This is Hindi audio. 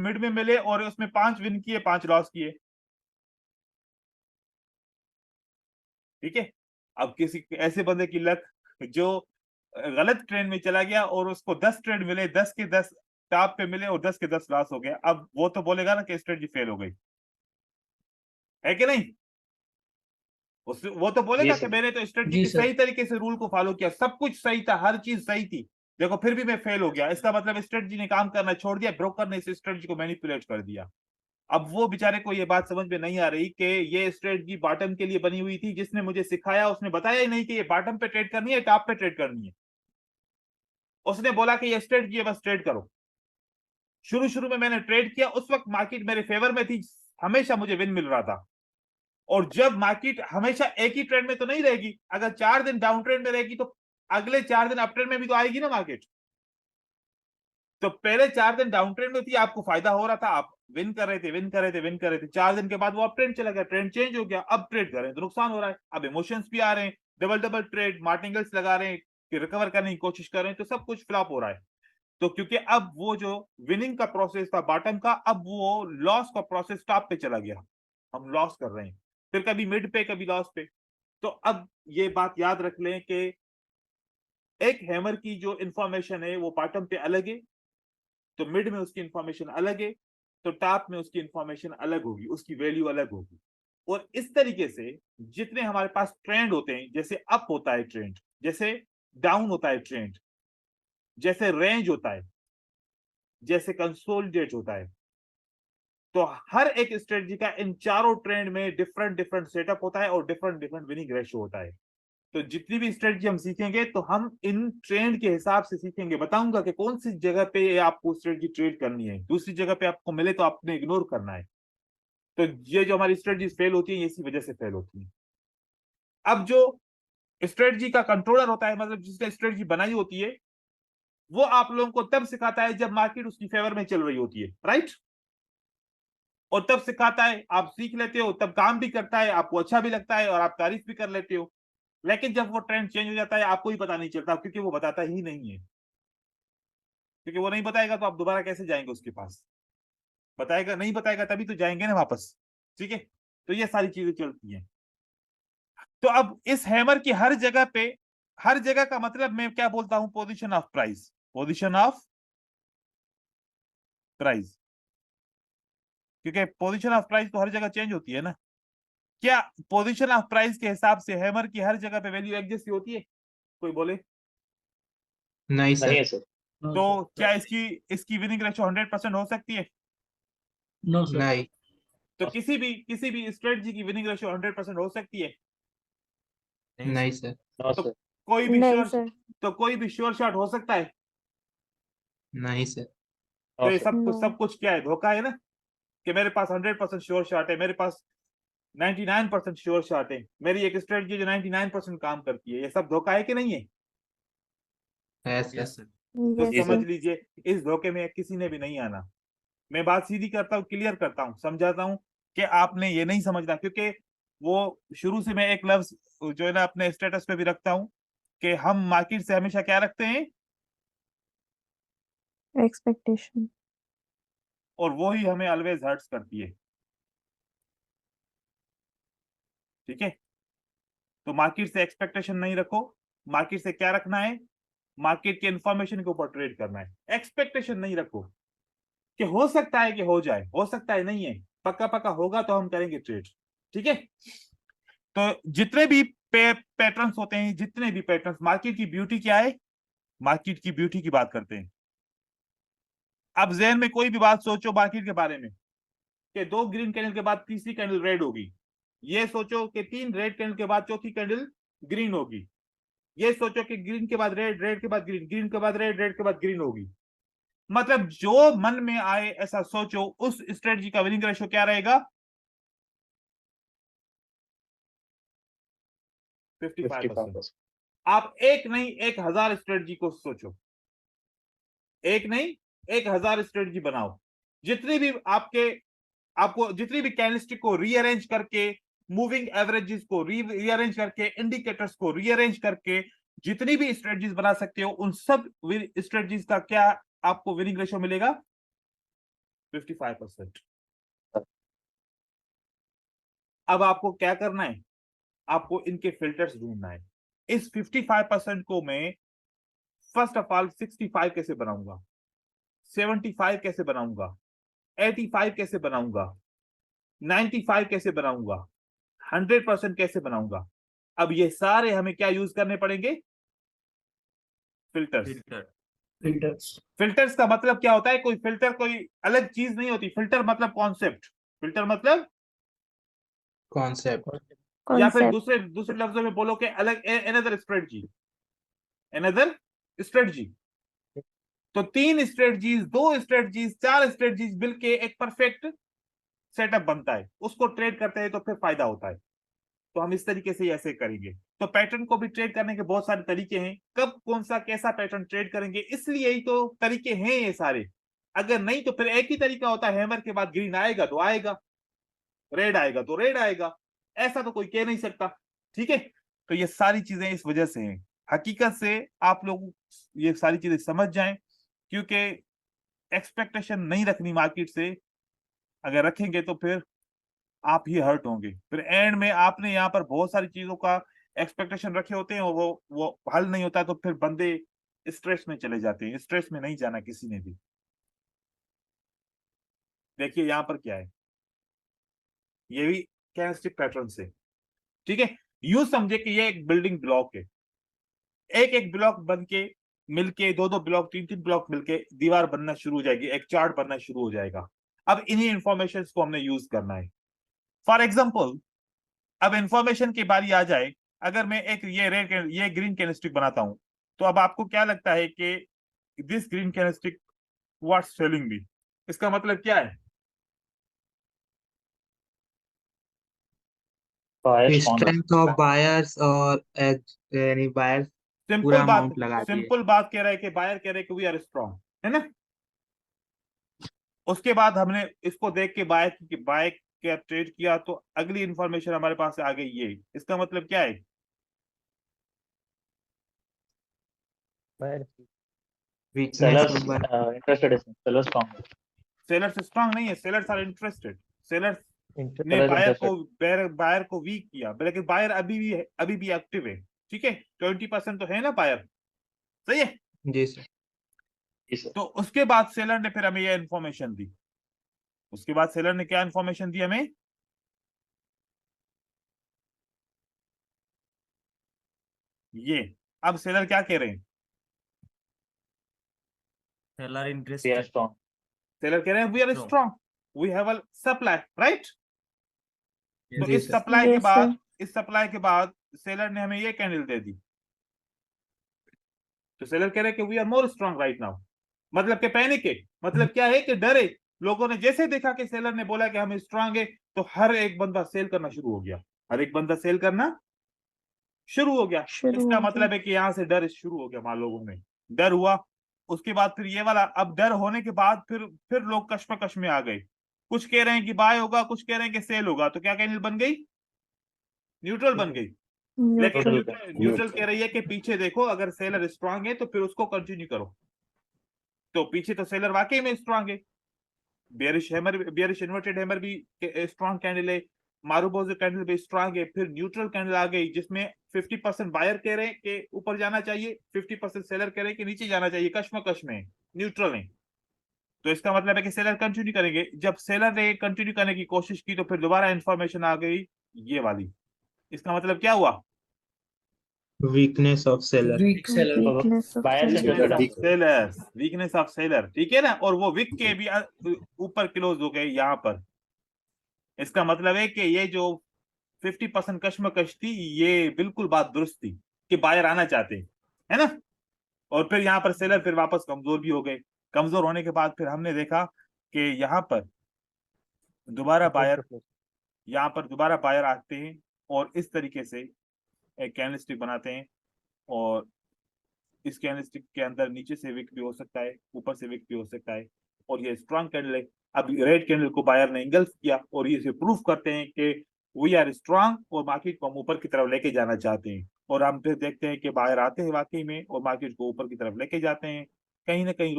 मिड में मिले और उसमें 5 विन किए 5 लॉस किए, ठीक है। अब किसी ऐसे बंदे की लक जो गलत ट्रेंड में चला गया और उसको 10 ट्रेड मिले, 10 के 10 टॉप पे मिले और 10 के 10 लॉस हो गए, अब वो तो बोलेगा ना कि स्ट्रेटजी फेल हो गई, है कि नहीं? वो तो जी बोलेगा कि सर। मैंने तो स्ट्रेटजी जी की सर। सही तरीके से रूल को फॉलो किया, सब कुछ सही था, हर चीज सही थी, देखो फिर भी मैं फेल हो गया, इसका मतलब स्ट्रेटजी ने काम करना छोड़ दिया, ब्रोकर ने इस स्ट्रेटजी को मैनिपुलेट कर दिया। अब वो बेचारे को ये बात समझ में नहीं आ रही कि ये स्ट्रेटजी बॉटम के लिए बनी हुई थी, जिसने मुझे सिखाया उसने बताया ही नहीं कि ये बॉटम पे ट्रेड करनी है टॉप पे ट्रेड करनी है, उसने बोला कि ये स्ट्रेटजी है बस ट्रेड करो। शुरू शुरू में मैंने ट्रेड किया, उस वक्त मार्केट मेरे फेवर में थी, हमेशा मुझे विन मिल रहा था। और जब मार्केट हमेशा एक ही ट्रेंड में तो नहीं रहेगी, अगर 4 दिन डाउन ट्रेंड में रहेगी तो अगले 4 दिन अप ट्रेंड में भी तो आएगी ना मार्केट। तो पहले 4 दिन डाउन ट्रेंड में थी, आपको फायदा हो रहा था, आप विन कर रहे थे, विन कर रहे थे, विन कर रहे थे, 4 दिन के बाद वो अप ट्रेंड चला गया, ट्रेंड चेंज हो गया, अब ट्रेड कर रहे हैं तो नुकसान हो रहा है, अब इमोशंस भी आ रहे हैं, डबल डबल ट्रेड मार्टिंगल्स लगा रहे हैं कि रिकवर करने की कोशिश कर रहे हैं, तो सब कुछ फ्लॉप हो रहा है। तो क्योंकि अब वो जो विनिंग का प्रोसेस था बॉटम का, अब वो लॉस का प्रोसेस टॉप पे चला गया, हम लॉस कर रहे हैं, फिर कभी मिड पे कभी लॉस पे। तो अब ये बात याद रख लें कि एक हैमर की जो इंफॉर्मेशन है वो बॉटम पे अलग है, तो मिड में उसकी इंफॉर्मेशन अलग है, तो टॉप में उसकी इंफॉर्मेशन अलग होगी, उसकी वैल्यू अलग होगी। और इस तरीके से जितने हमारे पास ट्रेंड होते हैं, जैसे अप होता है ट्रेंड, जैसे डाउन होता है ट्रेंड, जैसे रेंज होता है, जैसे कंसोलिडेट होता है, तो हर एक स्ट्रेटजी का इन चारों ट्रेंड में डिफरेंट डिफरेंट सेटअप होता है और डिफरेंट डिफरेंट विनिंग रेशियो होता है। तो जितनी भी स्ट्रेटजी हम सीखेंगे तो हम इन ट्रेंड के हिसाब से सीखेंगे, बताऊंगा कि कौन सी जगह पे आपको स्ट्रेटजी ट्रेड करनी है, दूसरी जगह पे आपको मिले तो आपने इग्नोर करना है। तो ये जो हमारी स्ट्रेटजी फेल होती है इसी वजह से फेल होती है। अब जो स्ट्रेटजी का कंट्रोलर होता है, मतलब जिसने स्ट्रेटजी बनाई होती है, वो आप लोगों को तब सिखाता है जब मार्केट उसकी फेवर में चल रही होती है, राइट? और तब सिखाता है, आप सीख लेते हो, तब काम भी करता है, आपको अच्छा भी लगता है और आप तारीफ भी कर लेते हो। लेकिन जब वो ट्रेंड चेंज हो जाता है आपको ही पता नहीं चलता, क्योंकि वो बताता ही नहीं है, क्योंकि वो नहीं बताएगा तो आप दोबारा कैसे जाएंगे उसके पास, बताएगा, नहीं बताएगा तभी तो जाएंगे ना वापस, ठीक है। तो ये सारी चीजें चलती हैं। तो अब इस हैमर की हर जगह पे, हर जगह का मतलब मैं क्या बोलता हूं, position of price, position of price, क्योंकि पोजीशन ऑफ प्राइस तो हर जगह चेंज होती है ना। क्या पोजीशन ऑफ प्राइस के हिसाब से हैमर की हर जगह पे वैल्यू एक जैसी होती है? कोई बोले। नहीं नहीं सर। है सर। नो तो सर। क्या इसकी इसकी विनिंग रेशो 100% हो सकती है? No sir. नहीं। तो किसी भी स्ट्रेटजी की विनिंग रेशो 100% हो सकती है? नहीं सर। नो तो सर। कोई भी नहीं श्योर सर। तो कोई भी श्योर शॉट हो सकता है? नहीं सर। तो नो ये सर। नो। सब कुछ क्या है, धोखा है ना, कि मेरे पास 100% श्योर शॉट है, मेरे पास 99% श्योर शॉट है, मेरी एक स्ट्रेटजी जो 99% काम करती है, ये सब धोखा है कि नहीं है? है सर। Yes sir. तो जी यस समझ सर। सर। लीजिए इस धोखे में किसी ने भी नहीं आना। मैं बात सीधी करता हूँ, क्लियर करता हूँ, समझाता हूँ कि आपने ये नहीं समझना, क्योंकि वो शुरू से मैं एक लफ्ज जो है ना अपने स्टेटस पे भी रखता हूँ कि हम मार्केट से हमेशा क्या रखते हैं, एक्सपेक्टेशन। और वो ही हमें ऑलवेज हर्ट्स करती है, ठीक है। तो मार्केट से एक्सपेक्टेशन नहीं रखो, मार्केट से क्या रखना है, मार्केट के इंफॉर्मेशन के ऊपर ट्रेड करना है, एक्सपेक्टेशन नहीं रखो कि हो सकता है कि हो जाए, हो सकता है नहीं है, पक्का पक्का होगा तो हम करेंगे ट्रेड, ठीक है। तो जितने भी पैटर्न्स होते हैं, जितने भी पैटर्न्स, मार्केट की ब्यूटी क्या है, मार्केट की ब्यूटी की बात करते हैं। अब जहन में कोई भी बात सोचो मार्केट के बारे में कि 2 ग्रीन कैंडल के बाद तीसरी कैंडल रेड होगी, ये सोचो कि 3 रेड कैंडल के बाद चौथी कैंडल ग्रीन होगी, ये सोचो कि ग्रीन के बाद रेड, रेड के बाद ग्रीन, ग्रीन के बाद रेड, रेड के बाद ग्रीन होगी। मतलब जो मन में आए ऐसा सोचो, उस स्ट्रेटजी का विनिंग रेशियो क्या रहेगा, 55%। 55%। आप एक नहीं 1000 स्ट्रेटजी को सोचो, एक नहीं 1000 स्ट्रेटजी बनाओ, जितनी भी आपको जितनी भी कैंडलस्टिक को रीअरेंज करके, मूविंग एवरेजेस को रीअरेंज करके, इंडिकेटर्स को रीअरेंज करके जितनी भी स्ट्रेटजीज बना सकते हो, उन सब स्ट्रेटजीज का क्या आपको विनिंग रेशियो मिलेगा, 55%। अब आपको क्या करना है, आपको इनके फिल्टर्स ढूंढना है। इस 55% को मैं फर्स्ट ऑफ ऑल 65 कैसे बनाऊंगा, 75 कैसे बनाऊंगा, 85 कैसे बनाऊंगा, 95 कैसे बनाऊंगा, 100% कैसे बनाऊंगा। अब ये सारे हमें क्या यूज करने पड़ेंगे, फिल्टर्स। फिल्टर्स। फिल्टर्स का मतलब क्या होता है, कोई फिल्टर कोई अलग चीज नहीं होती, फिल्टर मतलब कॉन्सेप्ट, फिल्टर मतलब कॉन्सेप्ट। या फिर कॉन्सेप्ट। दूसरे दूसरे लफ्जों में बोलो कि अलग एनदर स्ट्रेटजी, एनदर स्ट्रेटजी। तो 3 स्ट्रेटजीज, 2 स्ट्रेटजीज, 4 स्ट्रेटजीज मिलके एक परफेक्ट सेटअप बनता है, उसको ट्रेड करते हैं तो फिर फायदा होता है। तो हम इस तरीके से ऐसे करेंगे। तो पैटर्न को भी ट्रेड करने के बहुत सारे तरीके हैं, कब कौन सा कैसा पैटर्न ट्रेड करेंगे, इसलिए ही तो तरीके हैं ये सारे। अगर नहीं तो फिर एक ही तरीका होता है, हैमर के बाद ग्रीन आएगा तो आएगा, रेड आएगा तो रेड आएगा, ऐसा तो कोई कह नहीं सकता। ठीक है, तो ये सारी चीजें इस वजह से हैं। हकीकत से आप लोग ये सारी चीजें समझ जाएं, क्योंकि एक्सपेक्टेशन नहीं रखनी मार्केट से, अगर रखेंगे तो फिर आप ही हर्ट होंगे। फिर एंड में आपने यहाँ पर बहुत सारी चीजों का एक्सपेक्टेशन रखे होते हैं और वो हल नहीं होता, तो फिर बंदे स्ट्रेस में चले जाते हैं। स्ट्रेस में नहीं जाना किसी ने भी। देखिए यहाँ पर क्या है, ये भी कैरेक्टरिस्टिक पैटर्न से, ठीक है। यूं समझे कि ये एक बिल्डिंग ब्लॉक है, एक एक ब्लॉक बन के मिलके, 2-2 ब्लॉक, 3-3 ब्लॉक मिलके दीवार बनना शुरू हो जाएगी, एक चार्ट बनना शुरू हो जाएगा। अब इन्हीं इंफॉर्मेशन को हमने यूज करना है। फॉर एग्जाम्पल, अब इंफॉर्मेशन की बारी आ जाए, अगर मैं एक ये ग्रीन कैंडलस्टिक बनाता हूं, तो अब आपको क्या लगता है कि this green candlestick what's selling me, इसका मतलब क्या है? स्ट्रेंथ ऑफ बायर्स और यानी बायर्स पूरा सिंपल बात, अमाउंट लगा दिए। सिंपल बात कह रहा है कि बायर कह रहे हैं कि वी आर स्ट्रांग, है ना। उसके बाद हमने इसको देख के बाय का ट्रेड किया, तो अगली इंफॉर्मेशन हमारे पास आ गई ये, इसका मतलब क्या है? वीकनेस ऑफ सेलर्स स्ट्रांग नहीं है, सेलर्स आर इंटरेस्टेड। सेलर्स ने बायर को वीक किया, लेकिन बायर अभी भी एक्टिव है। ठीक है, 20% तो है ना बायर, सही है। जी सर। तो उसके बाद सेलर ने फिर हमें यह इंफॉर्मेशन दी। उसके बाद सेलर ने क्या इंफॉर्मेशन दी हमें? ये अब सेलर क्या कह रहे हैं? सेलर इंटरेस्टेड, सेलर कह रहे हैं we are strong, we have a supply, right. तो जी इस सर। सप्लाई के Yes, बाद, sir. इस सप्लाई के बाद सेलर ने हमें ये कैंडल दे दी। तो सेलर कह रहे हैं कि we are more strong right now. मतलब कि पैनिक है, मतलब क्या है कि डरे। लोगों ने जैसे देखा कि सेलर ने बोला कि हम स्ट्रांग है, तो हर एक बंदा सेल करना शुरू हो गया, हर एक बंदा सेल करना शुरू हो गया। शुरू इसका हो मतलब गया। है कि यहाँ से डर शुरू हो गया, मान लोगों में डर हुआ। उसके बाद फिर ये वाला, अब डर होने के बाद फिर लोग कश्मकश में आ गए। कुछ कह रहे हैं कि बाय होगा, कुछ कह रहे हैं कि सेल होगा। तो क्या कैंडल बन गई? न्यूट्रल बन गई। लेकिन न्यूट्रल कह रही है कि पीछे देखो, अगर सेलर स्ट्रांग है तो फिर उसको कंटिन्यू करो। तो पीछे तो सेलर वाकई में स्ट्रांग है, बेयरिश इन्वर्टेड हैमर भी स्ट्रांग कैंडल है, मारुबोजो कैंडल भी स्ट्रांग है। फिर न्यूट्रल कैंडल आ गई जिसमें 50% बायर कह रहे हैं कि ऊपर जाना चाहिए, 50% सेलर कह रहे हैं कि नीचे जाना चाहिए, कश्मकश में न्यूट्रल है। तो इसका मतलब है कि सेलर कंटिन्यू करेंगे। जब सेलर ने कंटिन्यू करने की कोशिश की, तो फिर दोबारा इंफॉर्मेशन आ गई ये वाली। इसका मतलब क्या हुआ? Weakness of seller. Weak seller. Weakness of seller. Weakness of seller, ठीक है ना। और वो विक के भी ऊपर क्लोज हो गए यहाँ पर। इसका मतलब है कि ये जो 50% कश्मकश थी, ये बिल्कुल बात दुरुस्त थी कि बायर आना चाहते हैं, है ना। और फिर यहाँ पर सेलर फिर वापस कमजोर भी हो गए। कमजोर होने के बाद फिर हमने देखा कि यहाँ पर दोबारा बायर आते हैं और इस तरीके से एक कैंडलस्टिक बनाते हैं। और इस कैंडलस्टिक के अंदर नीचे से विक भी हो सकता है, ऊपर से विक भी हो सकता है, और ये स्ट्रांग कैंडल है। अब रेड कैंडल को बायर ने इंगल्फ किया और ये प्रूफ करते हैं कि वी आर स्ट्रांग और मार्केट को हम ऊपर की तरफ लेके जाना चाहते हैं। और हम फिर देखते हैं कि बायर आते हैं वाकई में और मार्केट को ऊपर की तरफ लेके जाते हैं। कहीं ना कहीं